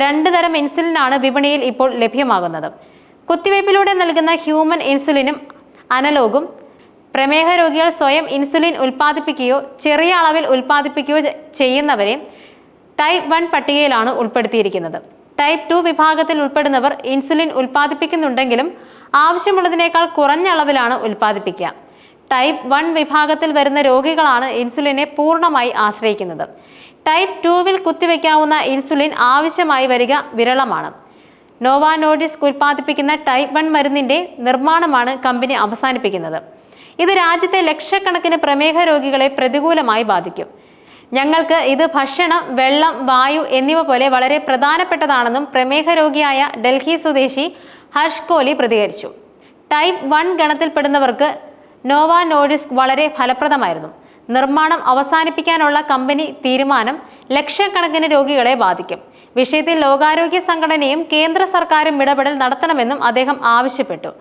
2 തരം ഇൻസുലിനാണ് വിപണിയിൽ ഇപ്പോൾ ലഭ്യമാകുന്നത്. കുത്തിവയ്പിലൂടെ നൽകുന്ന ഹ്യൂമൻ ഇൻസുലിനും അനലോഗും പ്രമേഹ രോഗികൾ സ്വയം ഇൻസുലിൻ ഉൽപ്പാദിപ്പിക്കുകയോ ചെറിയ അളവിൽ ഉൽപ്പാദിപ്പിക്കുകയോ ചെയ്യുന്നവരെ ടൈപ്പ് 1 പട്ടികയിലാണ് ഉൾപ്പെടുത്തിയിരിക്കുന്നത്. ടൈപ്പ് 2 വിഭാഗത്തിൽ ഉൾപ്പെടുന്നവർ ഇൻസുലിൻ ഉൽപ്പാദിപ്പിക്കുന്നുണ്ടെങ്കിലും ആവശ്യമുള്ളതിനേക്കാൾ കുറഞ്ഞ അളവിലാണ് ഉൽപ്പാദിപ്പിക്കുക. ടൈപ്പ് 1 വിഭാഗത്തിൽ വരുന്ന രോഗികളാണ് ഇൻസുലിനെ പൂർണ്ണമായി ആശ്രയിക്കുന്നത്. ടൈപ്പ് 2വിൽ കുത്തിവെക്കാവുന്ന ഇൻസുലിൻ ആവശ്യമായി വരിക വിരളമാണ്. നോവോ നോർഡിസ്ക് ഉൽപ്പാദിപ്പിക്കുന്ന ടൈപ്പ് 1 മരുന്നിന്റെ നിർമ്മാണമാണ് കമ്പനി അവസാനിപ്പിക്കുന്നത്. ഇത് രാജ്യത്തെ ലക്ഷക്കണക്കിന് പ്രമേഹ രോഗികളെ പ്രതികൂലമായി ബാധിക്കും. ഞങ്ങൾക്ക് ഇത് ഭക്ഷണം, വെള്ളം, വായു എന്നിവ പോലെ വളരെ പ്രധാനപ്പെട്ടതാണെന്നും പ്രമേഹ രോഗിയായ ഡൽഹി സ്വദേശി ഹർഷ് കോലി പ്രതികരിച്ചു. ടൈപ്പ് 1 ഗണത്തിൽപ്പെടുന്നവർക്ക് നോവോ നോർഡിസ്ക് വളരെ ഫലപ്രദമായിരുന്നു. നിർമ്മാണം അവസാനിപ്പിക്കാനുള്ള കമ്പനി തീരുമാനം ലക്ഷക്കണക്കിന് രോഗികളെ ബാധിക്കും. വിഷയത്തിൽ ലോകാരോഗ്യ സംഘടനയും കേന്ദ്ര സർക്കാരും ഇടപെടൽ നടത്തണമെന്നും അദ്ദേഹം ആവശ്യപ്പെട്ടു.